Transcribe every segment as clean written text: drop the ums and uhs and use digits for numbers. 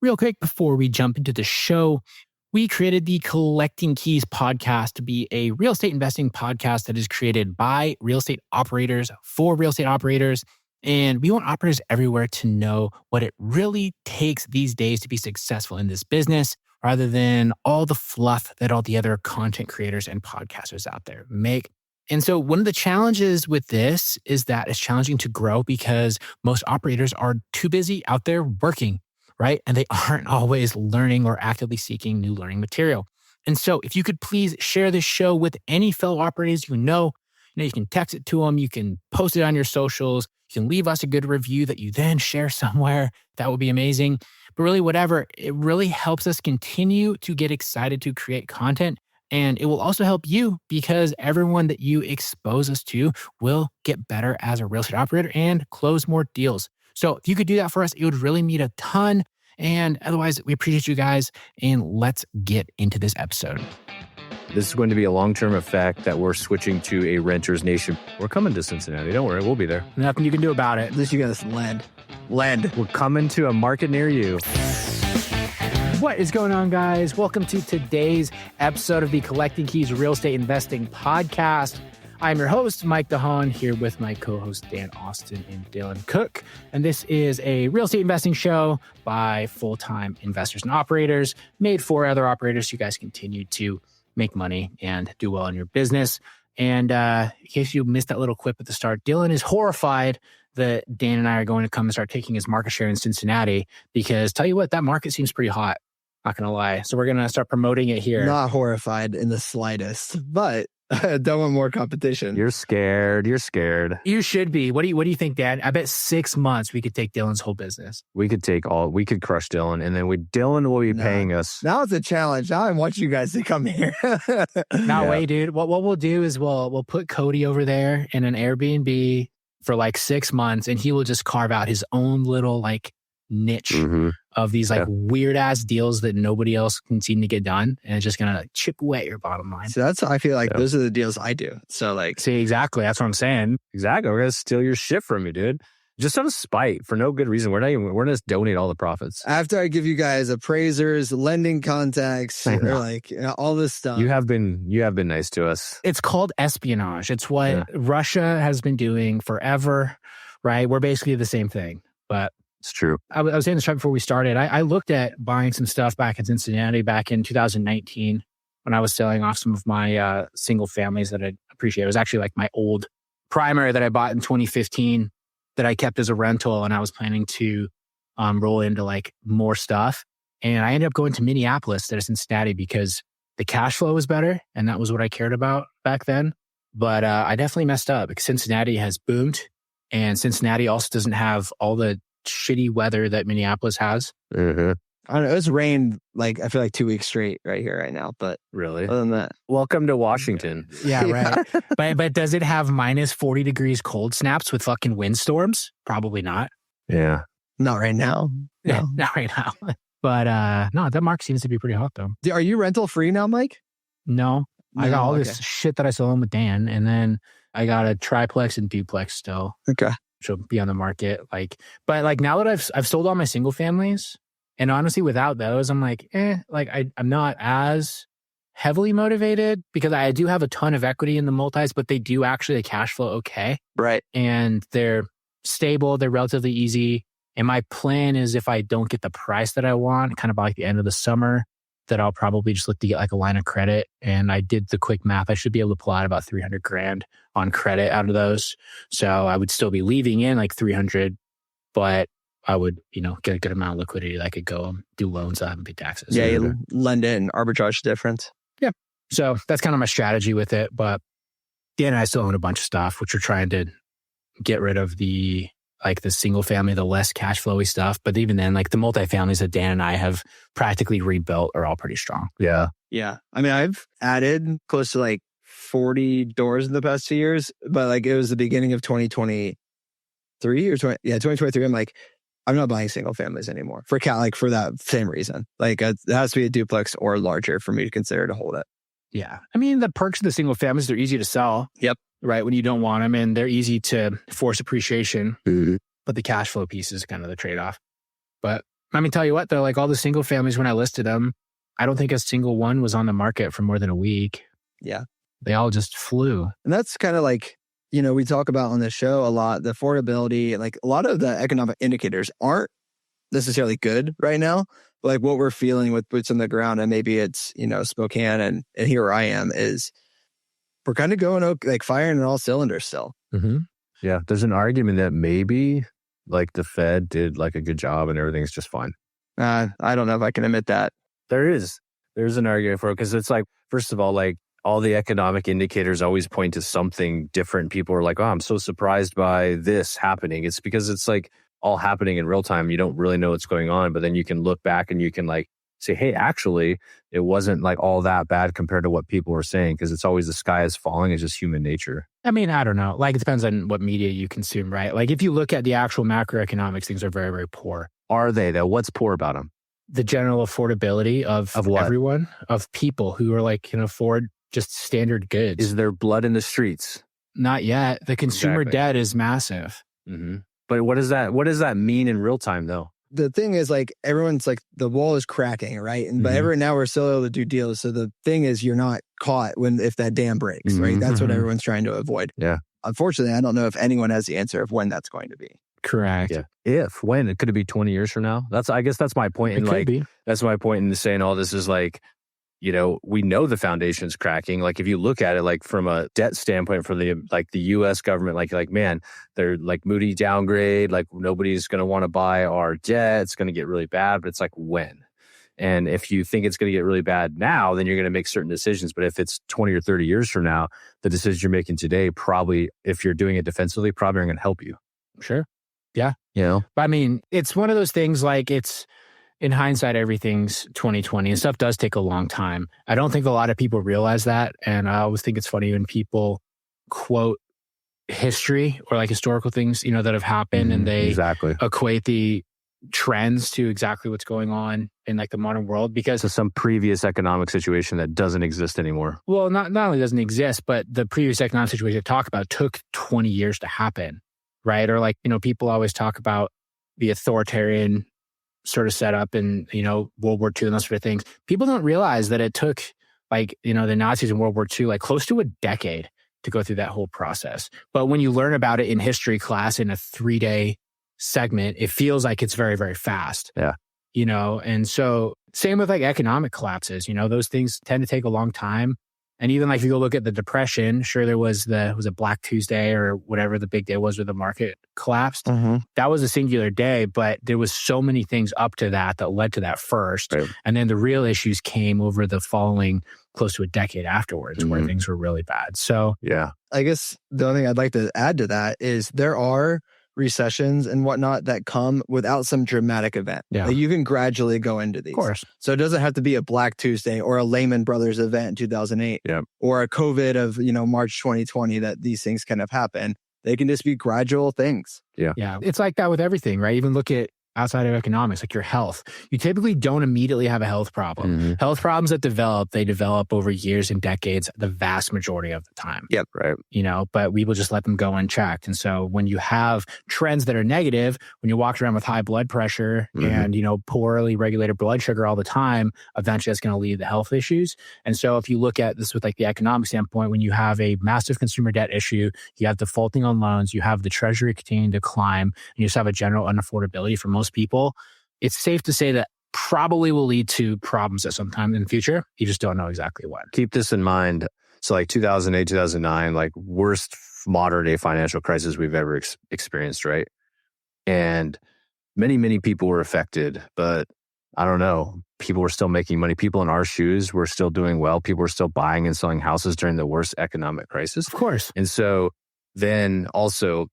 Real quick, before we jump into the show, we created the Collecting Keys podcast to be a real estate investing podcast that is created by real estate operators for real estate operators. And we want operators everywhere to know what it really takes these days to be successful in this business, rather than all the fluff that all the other content creators and podcasters out there make. And so one of the challenges with this is that it's challenging to grow because most operators are too busy out there working, right? And they aren't always learning or actively seeking new learning material. And so if you could please share this show with any fellow operators you know, you can text it to them, you can post it on your socials, you can leave us a good review that you then share somewhere. That would be amazing. But really, whatever, it really helps us continue to get excited to create content. And it will also help you because everyone that you expose us to will get better as a real estate operator and close more deals. So if you could do that for us, it would really mean a ton. And otherwise, we appreciate you guys. And let's get into this episode. This is going to be a long-term effect that we're switching to a renter's nation. We're coming to Cincinnati. Don't worry, we'll be there. Nothing you can do about it. At least you got us land. We're coming to a market near you. What is going on, guys? Welcome to today's episode of the Collecting Keys Real Estate Investing Podcast. I'm your host, Mike DeHaan, here with my co-host, Dan Austin and Dylan Cook. And this is a real estate investing show by full-time investors and operators, made for other operators so you guys continue to make money and do well in your business. And in case you missed that little quip at the start, Dylan is horrified that Dan and I are going to come and start taking his market share in Cincinnati because, tell you what, that market seems pretty hot. Not going to lie. So we're going to start promoting it here. Not horrified in the slightest, but I don't want more competition. You're scared. You should be. What do you think, Dan? I bet 6 months we could take Dylan's whole business. We could crush Dylan, and then Dylan will be paying us. Now it's a challenge. Now I want you guys to come here. Way, dude. What we'll do is we'll put Cody over there in an Airbnb for like 6 months, and he will just carve out his own little niche of these weird ass deals that nobody else can seem to get done, and it's just gonna chip away at your bottom line. So I feel like those are the deals I do. So see, exactly, that's what I'm saying. Exactly, we're gonna steal your shit from you, dude. Just out of spite for no good reason. We're gonna just donate all the profits. After I give you guys appraisers, lending contacts, or all this stuff. You have been nice to us. It's called espionage. It's what Russia has been doing forever, right? We're basically the same thing, but it's true. I was saying this right before we started. I looked at buying some stuff back in Cincinnati back in 2019 when I was selling off some of my single families that I appreciate. It was actually like my old primary that I bought in 2015 that I kept as a rental, and I was planning to roll into more stuff. And I ended up going to Minneapolis instead of Cincinnati because the cash flow was better, and that was what I cared about back then. But I definitely messed up because Cincinnati has boomed, and Cincinnati also doesn't have all the shitty weather that Minneapolis has. Mm-hmm. I don't know. It's rained I feel like 2 weeks straight right here right now. But really, other than that, welcome to Washington. Yeah, right. but does it have minus 40 degrees cold snaps with fucking windstorms? Probably not. Yeah, not right now. No. Not right now. But no, that market seems to be pretty hot though. Are you rental free now, Mike? No, I got all this shit that I sold with Dan, and then I got a triplex and duplex still. Okay. Which will be on the market. But now that I've sold all my single families, and honestly, without those, I'm I'm not as heavily motivated because I do have a ton of equity in the multis, but they do actually cash flow okay. Right. And they're stable, they're relatively easy. And my plan is if I don't get the price that I want, kind of by the end of the summer, that I'll probably just look to get a line of credit. And I did the quick math. I should be able to pull out about $300,000 on credit out of those. So I would still be leaving in $300, but I would, get a good amount of liquidity that I could go do loans that I haven't paid taxes. Yeah, you lend it and arbitrage difference. Yeah. So that's kind of my strategy with it. But Dan and I still own a bunch of stuff, which we're trying to get rid of the single family, the less cash flowy stuff. But even then, the multifamilies that Dan and I have practically rebuilt are all pretty strong. Yeah. Yeah. I mean, I've added close to 40 doors in the past 2 years, but it was the beginning of 2023 or 2023. I'm not buying single families anymore for for that same reason. It has to be a duplex or larger for me to consider to hold it. Yeah. I mean, the perks of the single families, they're easy to sell. Yep. Right. When you don't want them, and they're easy to force appreciation. Mm-hmm. But the cash flow piece is kind of the trade-off. But I mean, tell you what, though, like all the single families, when I listed them, I don't think a single one was on the market for more than a week. Yeah. They all just flew. And that's kind of like, we talk about on the show a lot, the affordability, like a lot of the economic indicators aren't necessarily good right now. But like what we're feeling with boots on the ground, and maybe it's, Spokane and here where I am, is we're kind of going like firing on all cylinders still. Mm-hmm. Yeah. There's an argument that maybe like the Fed did like a good job and everything's just fine. I don't know if I can admit that. There's an argument for it, because it's like, first of all, like all the economic indicators always point to something different. People are like, oh, I'm so surprised by this happening. It's because it's like all happening in real time. You don't really know what's going on, but then you can look back and you can like say, hey, actually, it wasn't like all that bad compared to what people were saying, because it's always the sky is falling. It's just human nature. I mean, I don't know. Like, it depends on what media you consume, right? Like, if you look at the actual macroeconomics, things are very, very poor. Are they, though? What's poor about them? The general affordability of what? Everyone, of people who are like, can afford just standard goods. Is there blood in the streets? Not yet. The consumer debt is massive. Mm-hmm. But what does that mean in real time, though? The thing is, like, everyone's like, the wall is cracking, right? And but now we're still able to do deals. So the thing is, you're not caught if that dam breaks, right? That's what everyone's trying to avoid. Yeah. Unfortunately, I don't know if anyone has the answer of when that's going to be. Correct. Yeah. When? Could it be 20 years from now? I guess that's my point. It could be. That's my point in saying all this is like, we know the foundation's cracking. Like, if you look at it, like from a debt standpoint, for the U.S. government, like man, they're like Moody downgrade. Like, nobody's going to want to buy our debt. It's going to get really bad. But it's like, when? And if you think it's going to get really bad now, then you're going to make certain decisions. But if it's 20 or 30 years from now, the decisions you're making today, probably, if you're doing it defensively, probably aren't going to help you. Sure. Yeah. But I mean, it's one of those things, like, it's, in hindsight, everything's 2020 and stuff does take a long time. I don't think a lot of people realize that. And I always think it's funny when people quote history or like historical things, that have happened, and they equate the trends to exactly what's going on in like the modern world, because to some previous economic situation that doesn't exist anymore. Well, not only doesn't exist, but the previous economic situation they talk about took 20 years to happen, right? Or like, people always talk about the authoritarian sort of set up in, World War II and those sort of things. People don't realize that it took like, the Nazis in World War II, like close to a decade to go through that whole process. But when you learn about it in history class in a 3-day segment, it feels like it's very, very fast. Yeah. And so same with like economic collapses, those things tend to take a long time. And even like if you go look at the Depression, sure, there was a Black Tuesday or whatever the big day was where the market collapsed. Mm-hmm. That was a singular day, but there was so many things up to that led to that first. Right. And then the real issues came over the following close to a decade afterwards, where things were really bad. So yeah, I guess the only thing I'd like to add to that is there are recessions and whatnot that come without some dramatic event. Yeah. Like, you can gradually go into these. Of course. So it doesn't have to be a Black Tuesday or a Lehman Brothers event in 2008 or a COVID of, March 2020 that these things kind of happen. They can just be gradual things. Yeah. It's like that with everything, right? Even look at outside of economics, like your health. You typically don't immediately have a health problem. Mm-hmm. Health problems that they develop over years and decades, the vast majority of the time. Yep, right. But we will just let them go unchecked. And so when you have trends that are negative, when you walk around with high blood pressure and, poorly regulated blood sugar all the time, eventually that's going to lead to health issues. And so if you look at this with like the economic standpoint, when you have a massive consumer debt issue, you have defaulting on loans, you have the treasury continuing to climb, and you just have a general unaffordability for most people, it's safe to say that probably will lead to problems at some time in the future. You just don't know exactly when. Keep this in mind. So like 2008, 2009, like worst modern day financial crisis we've ever experienced, right? And many, many people were affected, but I don't know. People were still making money. People in our shoes were still doing well. People were still buying and selling houses during the worst economic crisis. Of course. And so then also,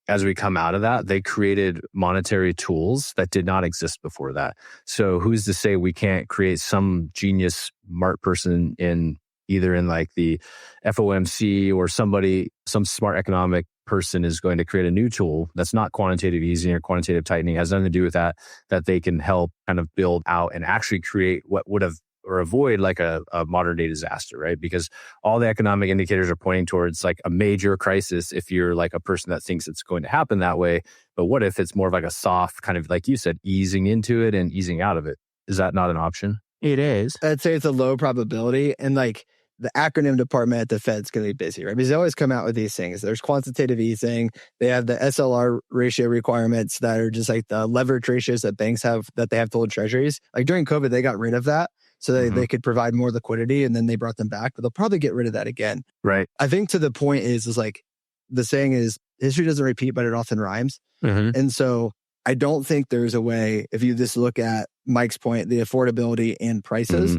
as we come out of that, they created monetary tools that did not exist before that. So who's to say we can't create some genius, smart person in like the FOMC or some smart economic person is going to create a new tool that's not quantitative easing or quantitative tightening, has nothing to do with that they can help kind of build out and actually create what would have or avoid like a modern day disaster, right? Because all the economic indicators are pointing towards like a major crisis if you're like a person that thinks it's going to happen that way. But what if it's more of like a soft kind of, like you said, easing into it and easing out of it? Is that not an option? It is. I'd say it's a low probability. And like the acronym department at the Fed's going to be busy, right? Because they always come out with these things. There's quantitative easing. They have the SLR ratio requirements that are just like the leverage ratios that banks have that they have to hold treasuries. Like during COVID, they got rid of that so that they could provide more liquidity, and then they brought them back, but they'll probably get rid of that again. Right. I think to the point is like the saying is history doesn't repeat, but it often rhymes. And so I don't think there's a way, if you just look at Mike's point, the affordability and prices,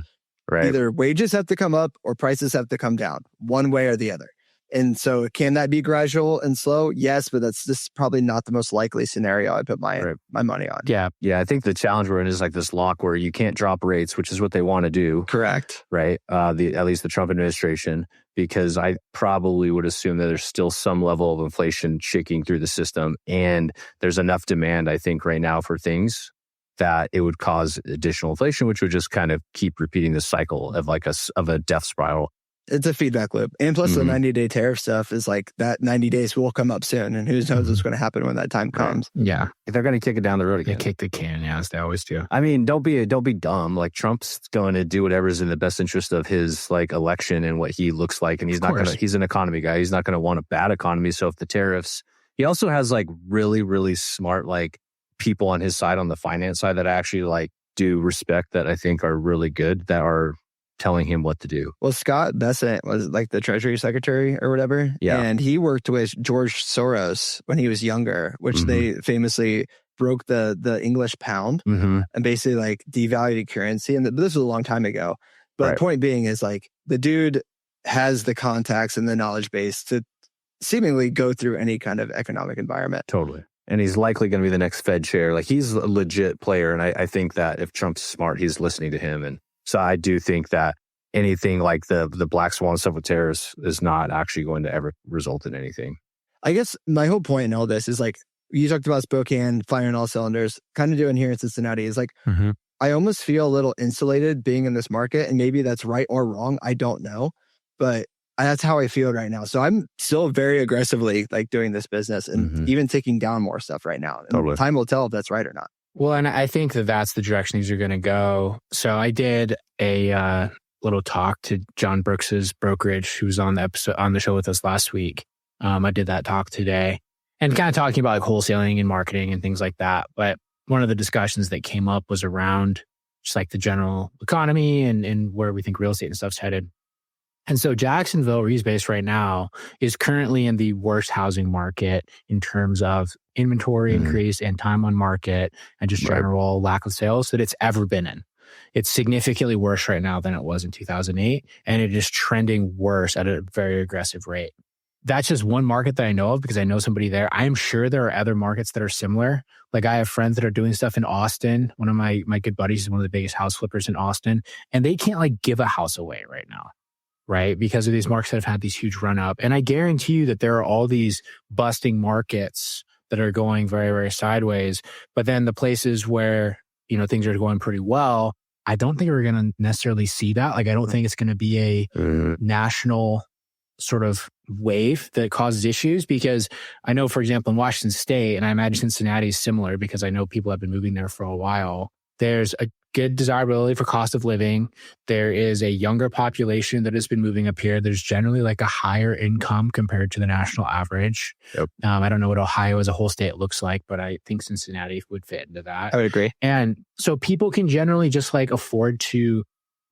either wages have to come up or prices have to come down, one way or the other. And so can that be gradual and slow? Yes, but that's just probably not the most likely scenario I put my money on. Yeah. I think the challenge we're in is like this lock where you can't drop rates, which is what they want to do. Correct. Right. At least the Trump administration, because I probably would assume that there's still some level of inflation shaking through the system. And there's enough demand, I think, right now for things that it would cause additional inflation, which would just kind of keep repeating the cycle of like a death spiral. It's a feedback loop. And plus the 90-day tariff stuff is like that 90 days will come up soon. And who knows what's going to happen when that time comes. Yeah. They're going to kick it down the road again. They kick the can, as they always do. I mean, don't be dumb. Like Trump's going to do whatever's in the best interest of his like election and what he looks like. And he's an economy guy. He's not going to want a bad economy. So if the tariffs, he also has like really, really smart like people on his side, on the finance side, that I actually like do respect, that I think are really good, that are telling him what to do. Well, Scott Bessent was like the Treasury Secretary or whatever. Yeah. And he worked with George Soros when he was younger, which they famously broke the English pound and basically like devalued currency. And this was a long time ago. But the point being is like the dude has the contacts and the knowledge base to seemingly go through any kind of economic environment. Totally. And he's likely going to be the next Fed chair. Like he's a legit player. And I think that if Trump's smart, he's listening to him. And so I do think that anything like the black swan stuff with tariffs is not actually going to ever result in anything. I guess my whole point in all this is like, you talked about Spokane firing all cylinders, kind of doing here in Cincinnati is like, I almost feel a little insulated being in this market. And maybe that's right or wrong. I don't know. But that's how I feel right now. So I'm still very aggressively like doing this business and even taking down more stuff right now. And time will tell if that's right or not. Well, and I think that that's the direction these are going to go. So I did a little talk to John Brooks's brokerage, who was on the show with us last week. I did that talk today and kind of talking about like wholesaling and marketing and things like that. But one of the discussions that came up was around just like the general economy and where we think real estate and stuff's headed. And so Jacksonville, where he's based right now, is currently in the worst housing market in terms of inventory increase and time on market and just general lack of sales that it's ever been in. It's significantly worse right now than it was in 2008, and it is trending worse at a very aggressive rate. That's just one market that I know of because I know somebody there. I'm sure there are other markets that are similar. Like I have friends that are doing stuff in Austin. One of my good buddies is one of the biggest house flippers in Austin, and they can't like give a house away right now. Right? Because of these markets that have had these huge run up. And I guarantee you that there are all these busting markets that are going very, very sideways. But then the places where, things are going pretty well, I don't think we're going to necessarily see that. Like, I don't think it's going to be a national sort of wave that causes issues, because I know, for example, in Washington State, and I imagine Cincinnati is similar because I know people have been moving there for a while, there's a good desirability for cost of living. There is a younger population that has been moving up here. There's generally like a higher income compared to the national average. Yep. I don't know what Ohio as a whole state looks like, but I think Cincinnati would fit into that. I would agree. And so people can generally just like afford to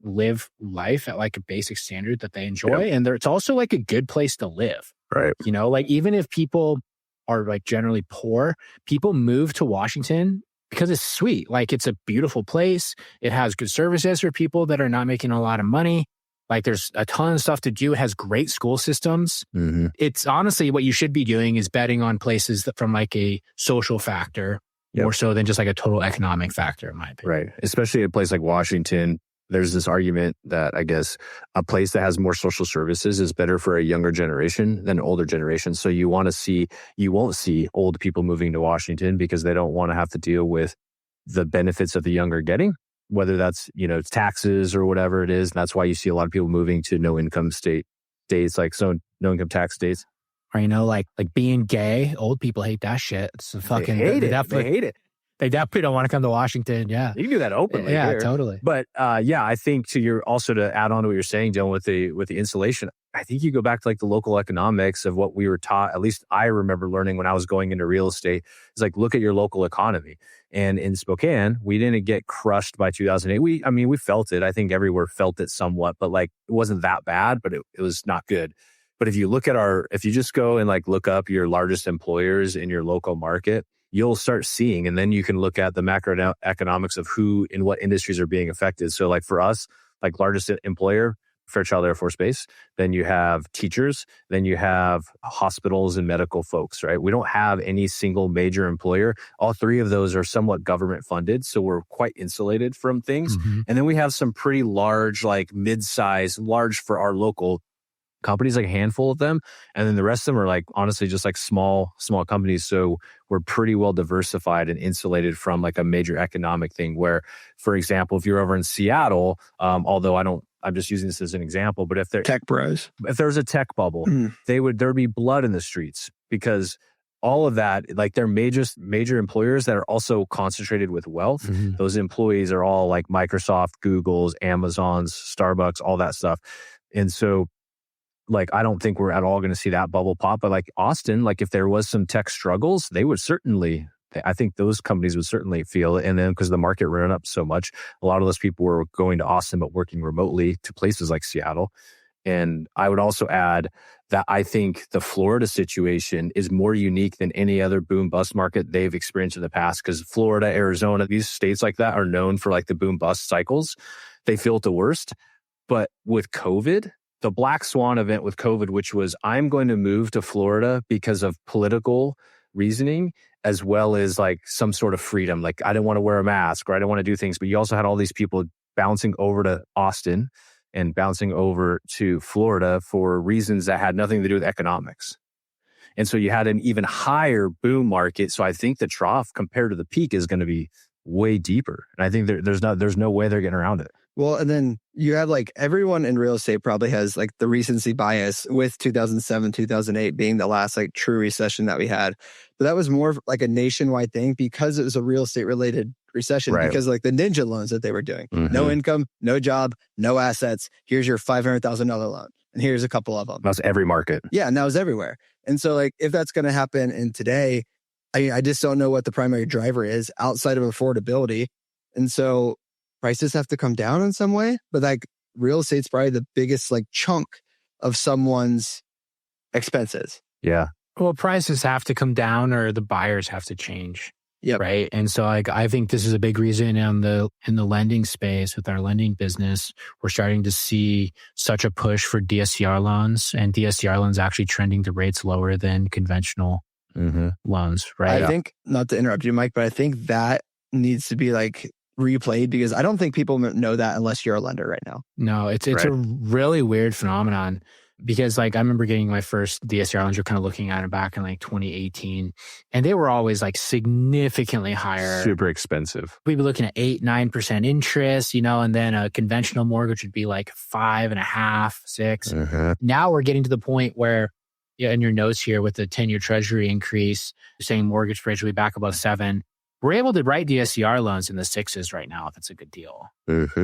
live life at like a basic standard that they enjoy. Yep. And it's also like a good place to live. Right. Like even if people are like generally poor, people move to Washington because it's sweet. Like it's a beautiful place. It has good services for people that are not making a lot of money. Like there's a ton of stuff to do. It has great school systems. It's honestly what you should be doing is betting on places that from like a social factor more so than just like a total economic factor, in my opinion. Right. Especially a place like Washington. There's this argument that I guess a place that has more social services is better for a younger generation than an older generation. So you won't see old people moving to Washington because they don't want to have to deal with the benefits of the younger getting. whether that's, taxes or whatever it is. And that's why you see a lot of people moving to no income states, like no income tax states. Or, like being gay, old people hate that shit. It's a fucking, They hate it. They definitely don't want to come to Washington. Yeah. You can do that openly. Yeah, here. Totally. But I think to add on to what you're saying, Dylan, with the insulation, I think you go back to like the local economics of what we were taught. At least I remember learning when I was going into real estate. It's like, look at your local economy. And in Spokane, we didn't get crushed by 2008. We felt it. I think everywhere felt it somewhat, but like it wasn't that bad, but it was not good. But if you look at if you just go and like look up your largest employers in your local market, you'll start seeing, and then you can look at the macroeconomics of who in what industries are being affected. So like for us, like largest employer, Fairchild Air Force Base, then you have teachers, then you have hospitals and medical folks, right? We don't have any single major employer. All three of those are somewhat government funded. So we're quite insulated from things. Mm-hmm. And then we have some pretty large, like mid-size, large for our local companies, like a handful of them. And then the rest of them are like, honestly, just like small companies. So we're pretty well diversified and insulated from like a major economic thing where, for example, if you're over in Seattle, although I'm just using this as an example, but if tech bros, if there's a tech bubble, there'd be blood in the streets because all of that, like they're major employers that are also concentrated with wealth. Mm-hmm. Those employees are all like Microsoft, Google's, Amazon's, Starbucks, all that stuff. And so like, I don't think we're at all going to see that bubble pop, but like Austin, like if there was some tech struggles, I think those companies would certainly feel it. And then because the market ran up so much, a lot of those people were going to Austin, but working remotely to places like Seattle. And I would also add that I think the Florida situation is more unique than any other boom bust market they've experienced in the past, because Florida, Arizona, these states like that are known for like the boom bust cycles. They feel it the worst. But with COVID, the black swan event with COVID, which was I'm going to move to Florida because of political reasoning, as well as like some sort of freedom. Like I didn't want to wear a mask or I didn't want to do things. But you also had all these people bouncing over to Austin and bouncing over to Florida for reasons that had nothing to do with economics. And so you had an even higher boom market. So I think the trough compared to the peak is going to be way deeper. And I think there's no way they're getting around it. Well, and then you have like everyone in real estate probably has like the recency bias with 2007, 2008 being the last like true recession that we had. But that was more like a nationwide thing because it was a real estate related recession, right? Because like the ninja loans that they were doing, no income, no job, no assets. Here's your $500,000 loan. And here's a couple of them. That's every market. Yeah. And that was everywhere. And so like, if that's going to happen in today, I just don't know what the primary driver is outside of affordability. And so prices have to come down in some way, but like real estate's probably the biggest like chunk of someone's expenses. Yeah. Well, prices have to come down or the buyers have to change. Yep. Right. And so like, I think this is a big reason in the lending space with our lending business, we're starting to see such a push for DSCR loans, and DSCR loans actually trending to rates lower than conventional loans. Right. I think, not to interrupt you, Mike, but I think that needs to be like replayed because I don't think people know that unless you're a lender right now. No, it's a really weird phenomenon because like I remember getting my first DSCR loans, you're kind of looking at it back in like 2018 and they were always like significantly higher. Super expensive. We'd be looking at 8-9% interest, and then a conventional mortgage would be like 5.5%, 6%. Now we're getting to the point where in your notes here with the 10-year treasury increase, saying mortgage rates will be back above 7%. We're able to write DSCR loans in the 6s right now if it's a good deal,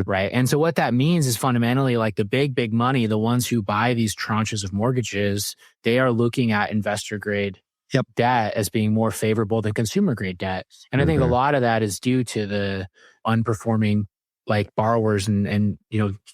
right? And so what that means is fundamentally like the big money, the ones who buy these tranches of mortgages, they are looking at investor grade debt as being more favorable than consumer grade debt. And I think a lot of that is due to the unperforming like borrowers and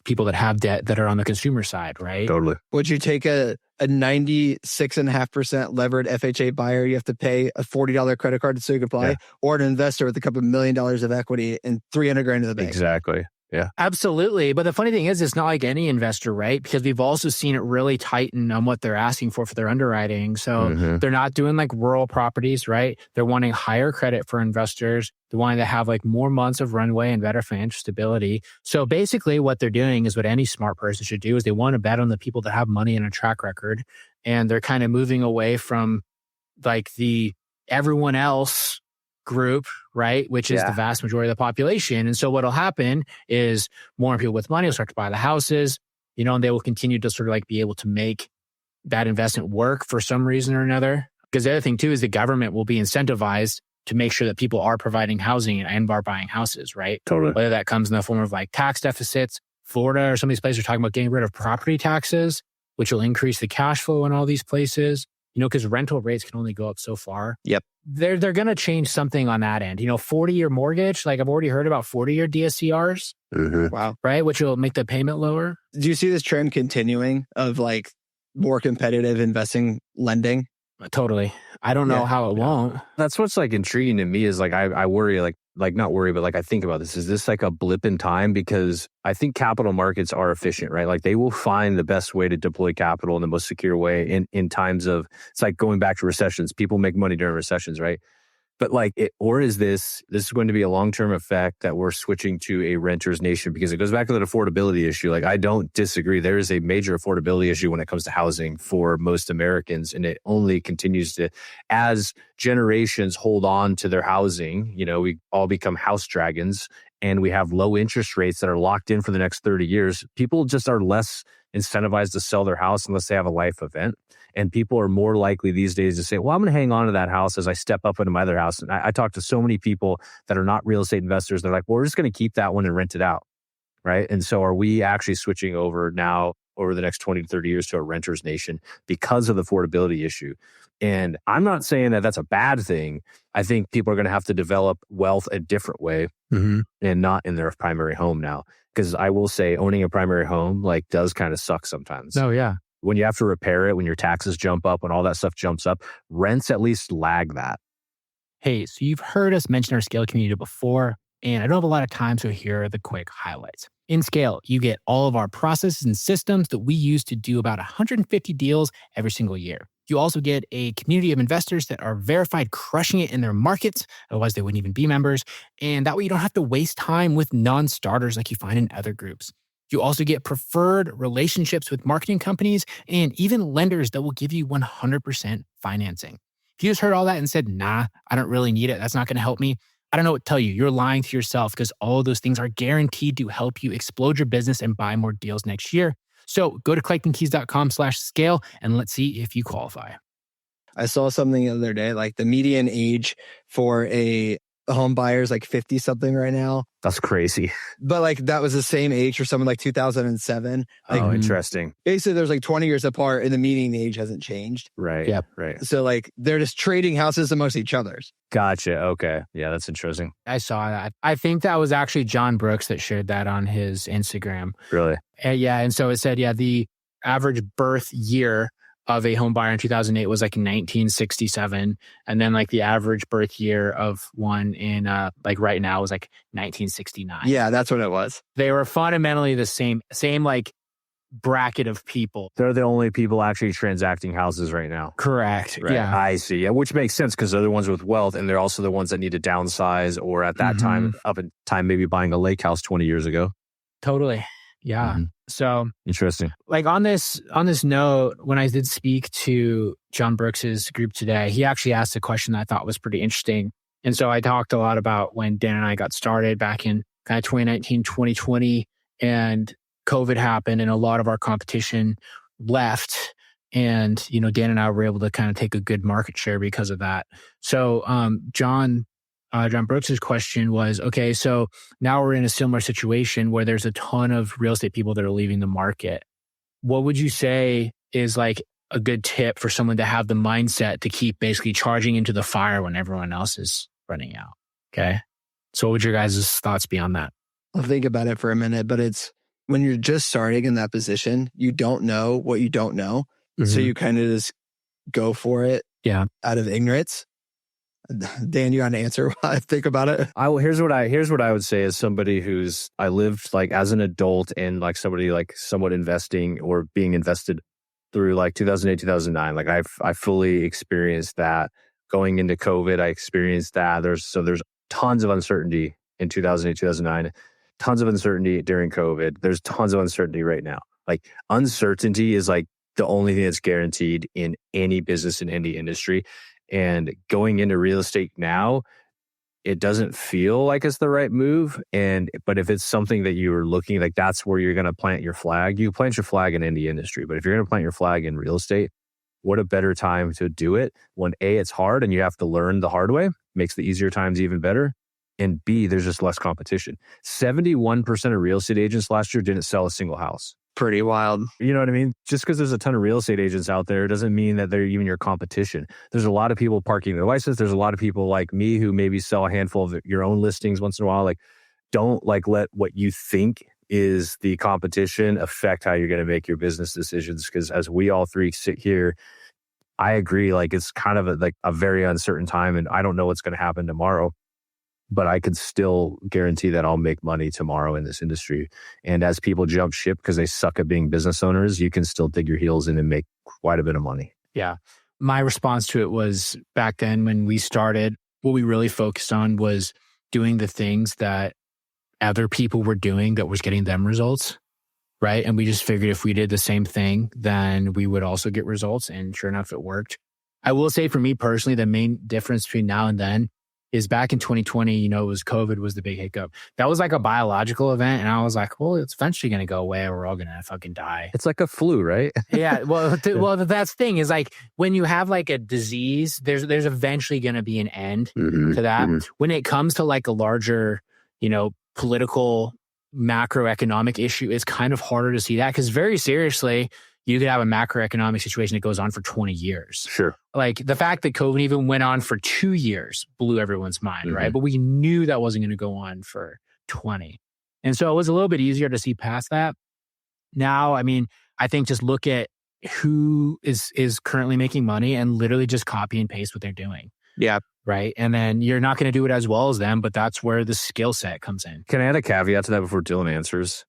people that have debt that are on the consumer side, right? Totally. Would you take a 96.5% levered FHA buyer, you have to pay a $40 credit card so you can apply, or an investor with a couple $1 million of equity and $300,000 in the bank? Exactly. Yeah. Absolutely. But the funny thing is, it's not like any investor, right? Because we've also seen it really tighten on what they're asking for their underwriting. So they're not doing like rural properties, right? They're wanting higher credit for investors. They're wanting to have like more months of runway and better financial stability. So basically what they're doing is what any smart person should do is they want to bet on the people that have money and a track record. And they're kind of moving away from like the everyone else group, right? Which is the vast majority of the population. And so what'll happen is more people with money will start to buy the houses, and they will continue to sort of like be able to make that investment work for some reason or another. Because the other thing too is the government will be incentivized to make sure that people are providing housing and are buying houses, right? Totally. Whether that comes in the form of like tax deficits. Florida or some of these places are talking about getting rid of property taxes, which will increase the cash flow in all these places, because rental rates can only go up so far. Yep. They're going to change something on that end. 40-year mortgage, like I've already heard about 40-year DSCRs. Mm-hmm. Wow. Right? Which will make the payment lower. Do you see this trend continuing of like more competitive investing lending? Totally. I don't know how it won't. That's what's like intriguing to me is like, I worry, like not worry, but like I think about this. Is this like a blip in time? Because I think capital markets are efficient, right? Like they will find the best way to deploy capital in the most secure way in times of, it's like going back to recessions. People make money during recessions, right? But like, or is this is going to be a long-term effect that we're switching to a renter's nation? Because it goes back to that affordability issue. Like, I don't disagree. There is a major affordability issue when it comes to housing for most Americans. And it only continues to, as generations hold on to their housing, we all become house dragons and we have low interest rates that are locked in for the next 30 years. People just are less incentivized to sell their house unless they have a life event. And people are more likely these days to say, well, I'm going to hang on to that house as I step up into my other house. And I talk to so many people that are not real estate investors. They're like, well, we're just going to keep that one and rent it out. Right. And so are we actually switching over now over the next 20 to 30 years to a renter's nation because of the affordability issue? And I'm not saying that that's a bad thing. I think people are going to have to develop wealth a different way and not in their primary home now. Because I will say owning a primary home does kind of suck sometimes. Oh, yeah. When you have to repair it, when your taxes jump up, when all that stuff jumps up, rents at least lag that. Hey, so you've heard us mention our Scale community before, and I don't have a lot of time, so here are the quick highlights. In Scale, you get all of our processes and systems that we use to do about 150 deals every single year. You also get a community of investors that are verified crushing it in their markets, otherwise they wouldn't even be members, and that way you don't have to waste time with non-starters like you find in other groups. You also get preferred relationships with marketing companies and even lenders that will give you 100% financing. If you just heard all that and said, nah, I don't really need it, that's not going to help me, I don't know what to tell you. You're lying to yourself because all of those things are guaranteed to help you explode your business and buy more deals next year. So go to collectingkeys.com/scale and let's see if you qualify. I saw something the other day, like the median age for a home buyer is like 50 something right now. That's crazy. But that was the same age for someone like 2007. Oh, interesting. Basically, there's 20 years apart and the median age hasn't changed. Right. Yep. Right. So they're just trading houses amongst each other's. Gotcha. Okay. Yeah, that's interesting. I saw that. I think that was actually John Brooks that shared that on his Instagram. Really? Yeah. And so it said, the average birth year of a home buyer in 2008 was 1967. And then the average birth year of one in right now was 1969. Yeah, that's what it was. They were fundamentally the same bracket of people. They're the only people actually transacting houses right now. Correct. Right. Yeah. I see. Yeah, which makes sense because they're the ones with wealth and they're also the ones that need to downsize or at that time, up in time, maybe buying a lake house 20 years ago. Totally. Yeah. So interesting. On this note, when I did speak to John Brooks's group today, he actually asked a question that I thought was pretty interesting. And so I talked a lot about when Dan and I got started back in kind of 2019, 2020, and COVID happened and a lot of our competition left. And, Dan and I were able to kind of take a good market share because of that. So John Brooks's question was, okay, so now we're in a similar situation where there's a ton of real estate people that are leaving the market. What would you say is a good tip for someone to have the mindset to keep basically charging into the fire when everyone else is running out? Okay. So what would your guys' thoughts be on that? I'll think about it for a minute, but it's when you're just starting in that position, you don't know what you don't know. So you kind of just go for it out of ignorance. Dan, you got an answer while I think about it? Here's what I would say as somebody who's, I lived as an adult and somebody somewhat investing or being invested through 2008, 2009. I fully experienced that. Going into COVID, I experienced that. There's tons of uncertainty in 2008, 2009, tons of uncertainty during COVID. There's tons of uncertainty right now. Uncertainty is the only thing that's guaranteed in any business in any industry. And going into real estate now, it doesn't feel like it's the right move. But if it's something that you're looking like, that's where you're going to plant your flag. You plant your flag in any industry, but if you're going to plant your flag in real estate, what a better time to do it when A, it's hard and you have to learn the hard way, makes the easier times even better. And B, there's just less competition. 71% of real estate agents last year didn't sell a single house. Pretty wild. You know what I mean? Just because there's a ton of real estate agents out there doesn't mean that they're even your competition. There's a lot of people parking their license. There's a lot of people like me who maybe sell a handful of your own listings once in a while. Like, don't like let what you think is the competition affect how you're going to make your business decisions. Because as we all three sit here, I agree. Like, it's kind of a very uncertain time, and I don't know what's going to happen tomorrow. But I could still guarantee that I'll make money tomorrow in this industry. And as people jump ship because they suck at being business owners, you can still dig your heels in and make quite a bit of money. Yeah. My response to it was back then when we started, what we really focused on was doing the things that other people were doing that was getting them results, right? And we just figured if we did the same thing, then we would also get results. And sure enough, it worked. I will say for me personally, the main difference between now and then is back in 2020, it was COVID was the big hiccup. That was like a biological event. And I was like, well, it's eventually going to go away or we're all going to fucking die. It's like a flu, right? Yeah. Well, that's the thing is like when you have like a disease, there's eventually going to be an end to that. When it comes to like a larger, political macroeconomic issue, it's kind of harder to see that because very seriously, you could have a macroeconomic situation that goes on for 20 years. Sure. Like the fact that COVID even went on for 2 years blew everyone's mind, right? But we knew that wasn't going to go on for 20. And so it was a little bit easier to see past that. Now, I mean, I think just look at who is currently making money and literally just copy and paste what they're doing. Yeah. Right. And then you're not going to do it as well as them, but that's where the skill set comes in. Can I add a caveat to that before Dylan answers?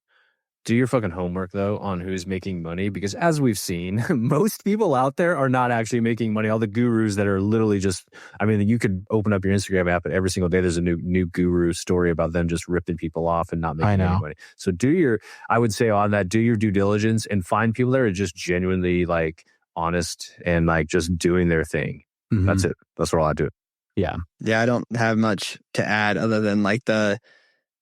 Do your fucking homework, though, on who's making money. Because as we've seen, most people out there are not actually making money. All the gurus that are literally just, you could open up your Instagram app and every single day there's a new guru story about them just ripping people off and not making any money. So I would say on that, do your due diligence and find people that are just genuinely like honest and like just doing their thing. That's it. That's all I do. Yeah. Yeah, I don't have much to add other than like the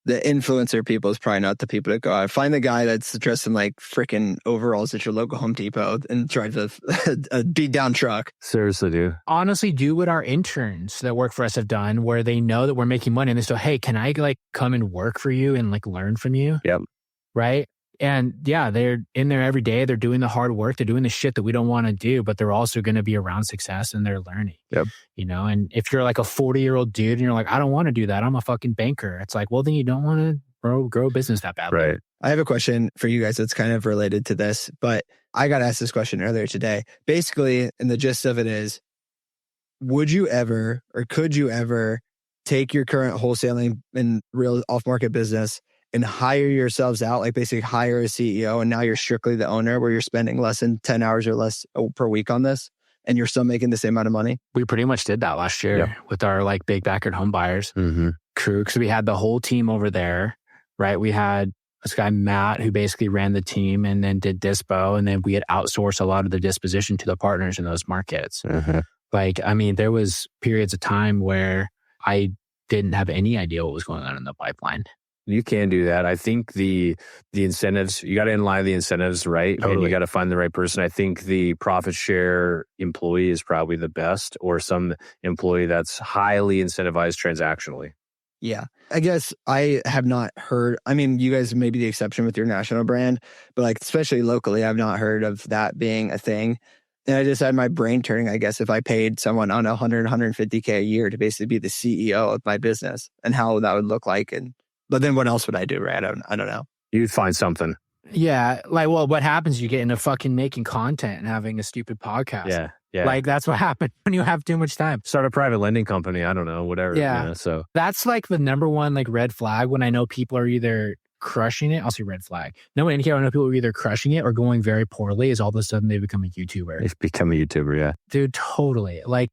influencer people is probably not the people to go out. Find the guy that's dressed in like freaking overalls at your local Home Depot and drive a beat down truck. Seriously, dude. Honestly, do what our interns that work for us have done where they know that we're making money and they say, hey, can I like come and work for you and like learn from you? Yep. Right. And yeah, they're in there every day. They're doing the hard work. They're doing the shit that we don't want to do, but they're also going to be around success and they're learning. Yep. And if you're like a 40-year-old dude and you're like, I don't want to do that. I'm a fucking banker. It's like, well, then you don't want to grow a business that badly. Right. I have a question for you guys that's kind of related to this, but I got asked this question earlier today. Basically, and the gist of it is, would you ever or could you ever take your current wholesaling and real off-market business and hire yourselves out, like basically hire a CEO and now you're strictly the owner where you're spending less than 10 hours or less per week on this and you're still making the same amount of money? We pretty much did that last year with our like big backyard home buyers crew because we had the whole team over there, right? We had this guy, Matt, who basically ran the team and then did dispo. And then we had outsourced a lot of the disposition to the partners in those markets. There was periods of time where I didn't have any idea what was going on in the pipeline. You can do that. I think the incentives, you got to inline the incentives, right? Totally. And you got to find the right person. I think the profit share employee is probably the best, or some employee that's highly incentivized transactionally. Yeah. I guess I have not heard, you guys may be the exception with your national brand, but like, especially locally, I've not heard of that being a thing. And I just had my brain turning, I guess, if I paid someone on 100, 150K a year to basically be the CEO of my business and how that would look like. But then what else would I do, right? I don't know. You'd find something. Yeah. Like, well, what happens? You get into fucking making content and having a stupid podcast. Yeah. Like, that's what happens when you have too much time. Start a private lending company. I don't know, whatever. Yeah. So that's like the number one, like, red flag when I know people are either crushing it. I'll say red flag. No one in here, I know people are either crushing it or going very poorly is all of a sudden they become a YouTuber. They've become a YouTuber, yeah. Dude, totally. Like,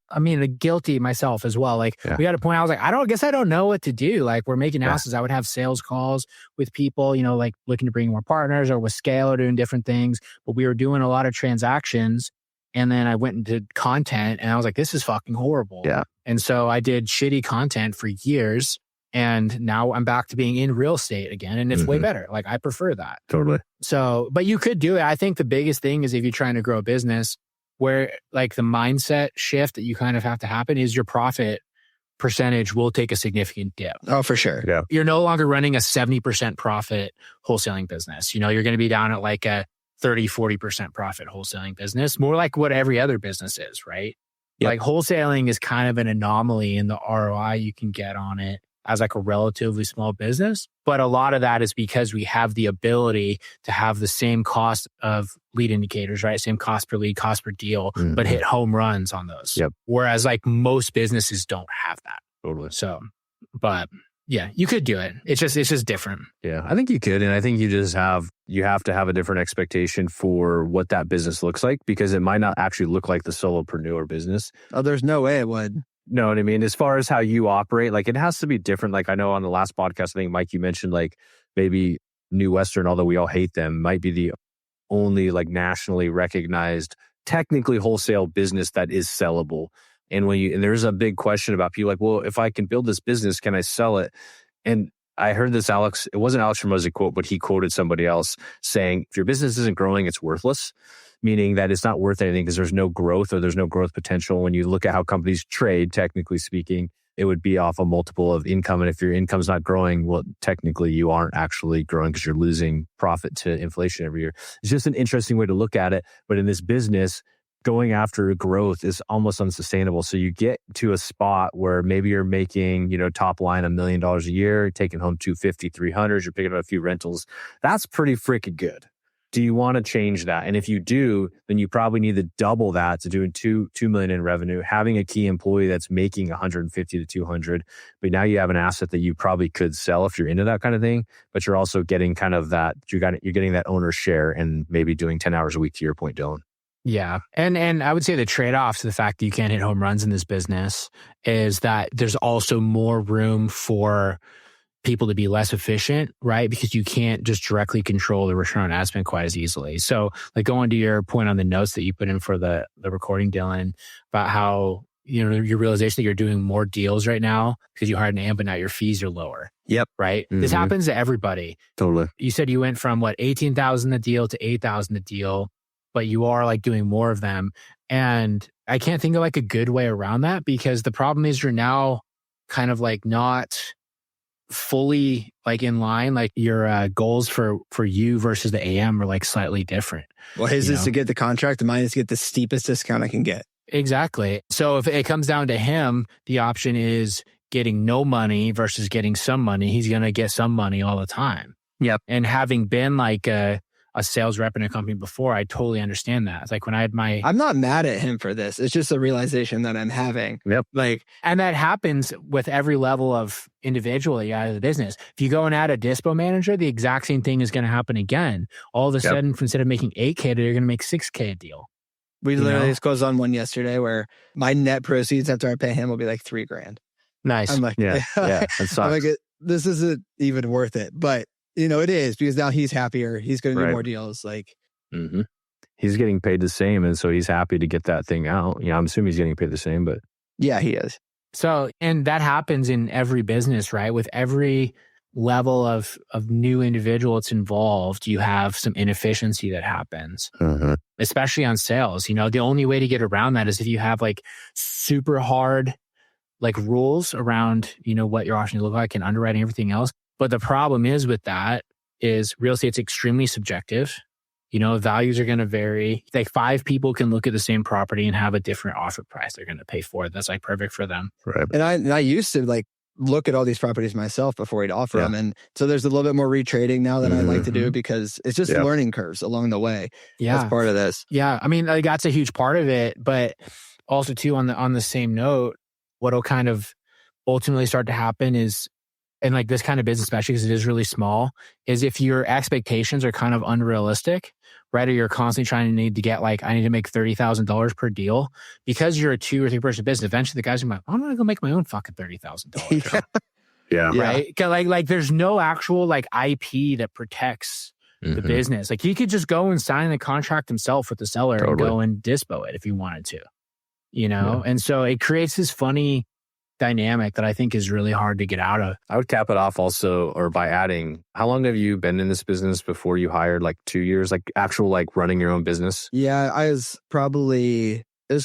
guilty myself as well. Like, we got a point, I was like, I guess I don't know what to do. Like, we're making houses. I would have sales calls with people, like looking to bring more partners or with scale or doing different things. But we were doing a lot of transactions And then I went into content and I was like, this is fucking horrible. Yeah. And so I did shitty content for years. And now I'm back to being in real estate again. And it's way better. Like I prefer that. Totally. So, but you could do it. I think the biggest thing is if you're trying to grow a business where like the mindset shift that you kind of have to happen is your profit percentage will take a significant dip. Oh, for sure. Yeah. You're no longer running a 70% profit wholesaling business. You know, you're going to be down at like a 30, 40% profit wholesaling business, more like what every other business is, right? Yep. Like wholesaling is kind of an anomaly in the ROI you can get on it as like a relatively small business. But a lot of that is because we have the ability to have the same cost of lead indicators, right? Same cost per lead, cost per deal, but hit home runs on those. Yep. Whereas like most businesses don't have that. Totally. So, but yeah, you could do it. It's just different. Yeah, I think you could. And I think you have to have a different expectation for what that business looks like, because it might not actually look like the solopreneur business. Oh, there's no way it would. Know what I mean? As far as how you operate, like it has to be different. Like I know on the last podcast, I think Mike, you mentioned like maybe New Western, although we all hate them, might be the only like nationally recognized, technically wholesale business that is sellable. And there's a big question about people like, well, if I can build this business, can I sell it? And I heard this it wasn't Alex Hormozi quote, but he quoted somebody else saying, if your business isn't growing, it's worthless. Meaning that it's not worth anything because there's no growth or there's no growth potential. When you look at how companies trade, technically speaking, it would be off a multiple of income. And if your income's not growing, well, technically you aren't actually growing because you're losing profit to inflation every year. It's just an interesting way to look at it. But in this business, going after growth is almost unsustainable. So you get to a spot where maybe you're making, top line $1 million a year, taking home 250, 300, you're picking up a few rentals. That's pretty freaking good. Do you want to change that? And if you do, then you probably need to double that to doing $2 million in revenue, having a key employee that's making 150 to 200. But now you have an asset that you probably could sell if you're into that kind of thing. But you're also getting kind of that, you're getting that owner's share and maybe doing 10 hours a week, to your point, Dylan. Yeah. And I would say the trade-off to the fact that you can't hit home runs in this business is that there's also more room for people to be less efficient, right? Because you can't just directly control the return on ad spend quite as easily. So like going to your point on the notes that you put in for the recording, Dylan, about how, your realization that you're doing more deals right now because you hired an AM, but now your fees are lower. Yep. Right? This happens to everybody. Totally. You said you went from $18,000 a deal to $8,000 a deal, but you are like doing more of them. And I can't think of like a good way around that, because the problem is you're now kind of like not fully like in line. Like your goals for you versus the AM are like slightly different. Well, his is to get the contract, and mine is to get the steepest discount I can get. Exactly. So if it comes down to him, the option is getting no money versus getting some money. He's going to get some money all the time. Yep. And having been like a sales rep in a company before, I totally understand that. It's like when I had I'm not mad at him for this. It's just a realization that I'm having. Yep. And that happens with every level of individual that you add to the business. If you go and add a dispo manager, the exact same thing is going to happen again. All of a sudden, instead of making $8K, you're going to make $6K a deal. We literally just closed on one yesterday where my net proceeds after I pay him will be like $3,000. Nice. I'm like, yeah, that sucks. I'm like, this isn't even worth it. But it is, because now he's happier. He's going to do more deals. He's getting paid the same. And so he's happy to get that thing out. I'm assuming he's getting paid the same, but. Yeah, he is. So, and that happens in every business, right? With every level of new individual that's involved, you have some inefficiency that happens, especially on sales. The only way to get around that is if you have like super hard like rules around, what your auction look like and underwriting, everything else. But the problem is with that is real estate's extremely subjective. Values are going to vary. Like 5 people can look at the same property and have a different offer price they're going to pay for it. That's like perfect for them. Right. And I used to like look at all these properties myself before we'd offer them. And so there's a little bit more retrading now that I like to do, because it's just learning curves along the way. Yeah. That's part of this. Yeah. I mean, like, that's a huge part of it. But also too, on the same note, what'll kind of ultimately start to happen is, and like this kind of business, especially because it is really small, is if your expectations are kind of unrealistic, right? Or you're constantly trying to need to get like, I need to make $30,000 per deal, because you're a 2 or 3 person business. Eventually the guys are like, I'm going to go make my own fucking $30,000. Yeah. Right. Like there's no actual like IP that protects the business. Like he could just go and sign the contract himself with the seller and go and dispo it if he wanted to, you know? And so it creates this funny dynamic that I think is really hard to get out of. I would cap it off also, or by adding, how long have you been in this business before you hired? Like 2 years, like actual like running your own business? Yeah, it was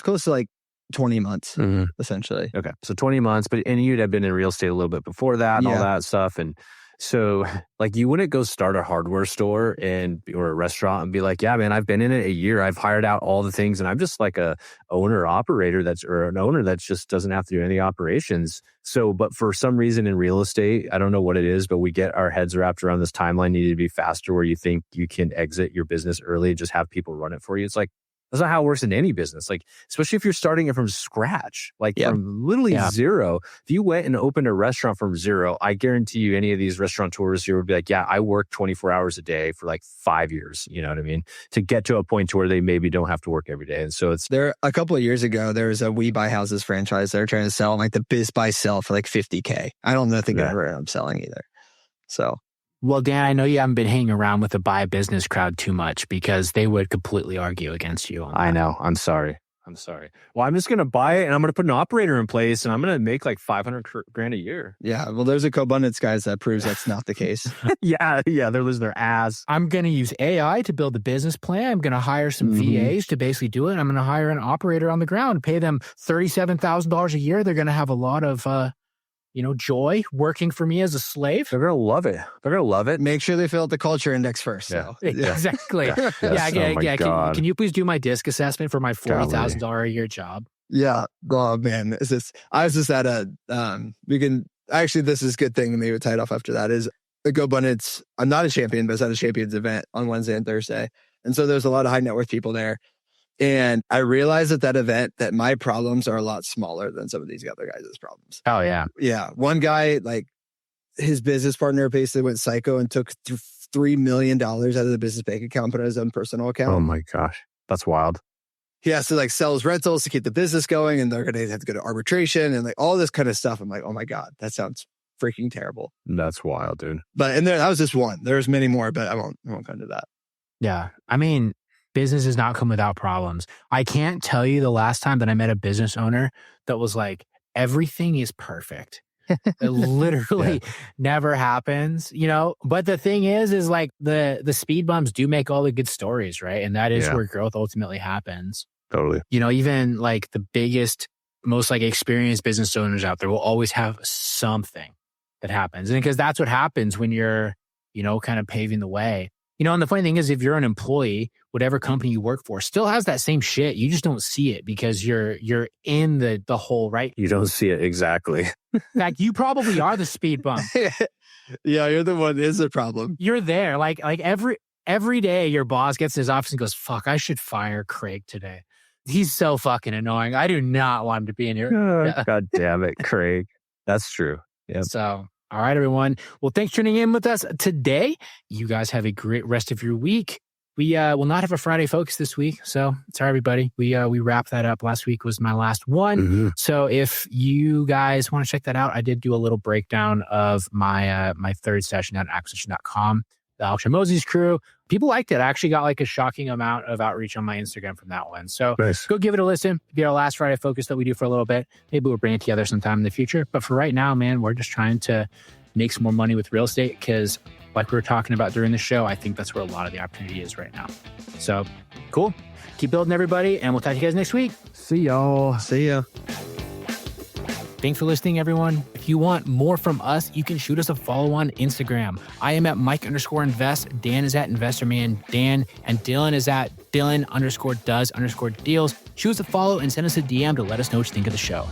close to like 20 months, essentially. Okay. So 20 months, and you'd have been in real estate a little bit before that and all that stuff. And so like you wouldn't go start a hardware store or a restaurant and be like, yeah, man, I've been in it a year. I've hired out all the things and I'm just like a owner operator or an owner that just doesn't have to do any operations. So, but for some reason in real estate, I don't know what it is, but we get our heads wrapped around this timeline needed to be faster where you think you can exit your business early and just have people run it for you. It's like, that's not how it works in any business. Like, especially if you're starting it from scratch, like from literally zero. If you went and opened a restaurant from zero, I guarantee you any of these restaurateurs here would be like, yeah, I work 24 hours a day for like 5 years. You know what I mean? To get to a point to where they maybe don't have to work every day. And so a couple of years ago, there was a We Buy Houses franchise. They're trying to sell like the Biz Buy Sell for like $50K. I don't think I ever end up selling either. So. Well, Dan, I know you haven't been hanging around with the buy business crowd too much because they would completely argue against you. I know. I'm sorry. Well, I'm just going to buy it and I'm going to put an operator in place and I'm going to make like $500,000 a year. Yeah. Well, there's a co-abundance guys that proves that's not the case. Yeah. They're losing their ass. I'm going to use AI to build the business plan. I'm going to hire some VAs to basically do it. I'm going to hire an operator on the ground, pay them $37,000 a year. They're going to have a lot of, joy working for me as a slave. They're going to love it. Make sure they fill out the culture index first. Yeah. Exactly. Can you please do my disc assessment for my $40,000 a year job? Yeah. Oh man. I was just at this is a good thing to maybe tie it off after that is the GoBundance. I'm not a champion, but I was at a champions event on Wednesday and Thursday. And so there's a lot of high net worth people there. And I realized at that event that my problems are a lot smaller than some of these other guys' problems. Oh, yeah. Yeah. One guy, like his business partner basically went psycho and took $3 million out of the business bank account, put it on his own personal account. Oh my gosh. That's wild. He has to like sell his rentals to keep the business going and they're going to have to go to arbitration and like all this kind of stuff. I'm like, oh my God, that sounds freaking terrible. That's wild, dude. But that was just one. There's many more, but I won't go into that. Yeah. I mean, business does not come without problems. I can't tell you the last time that I met a business owner that was like, everything is perfect. It literally never happens, But the thing is like the speed bumps do make all the good stories, right? And that is where growth ultimately happens. Totally. Even like the biggest, most like experienced business owners out there will always have something that happens. And because that's what happens when you're, kind of paving the way. And the funny thing is, if you're an employee, whatever company you work for still has that same shit. You just don't see it because you're in the hole, right? You don't see it exactly. In fact, you probably are the speed bump. Yeah, you're the one that is the problem. You're there. Like every day your boss gets in his office and goes, fuck, I should fire Craig today. He's so fucking annoying. I do not want him to be in here. God damn it, Craig. That's true. Yeah. So, all right, everyone. Well, thanks for tuning in with us today. You guys have a great rest of your week. We will not have a Friday focus this week. So sorry, everybody. We wrapped that up. Last week was my last one. So if you guys want to check that out, I did do a little breakdown of my my third session at acquisition.com. The Alsha Mosey's crew. People liked it. I actually got like a shocking amount of outreach on my Instagram from that one. So go give it a listen. Be our last Friday focus that we do for a little bit. Maybe we'll bring it together sometime in the future. But for right now, man, we're just trying to make some more money with real estate because like we were talking about during the show, I think that's where a lot of the opportunity is right now. So cool. Keep building, everybody. And we'll talk to you guys next week. See y'all. See ya. Thanks for listening, everyone. If you want more from us, you can shoot us a follow on Instagram. I am at Mike_invest. Dan is at InvestorManDan. And Dylan is at Dylan_does_deals. Shoot us a follow and send us a DM to let us know what you think of the show.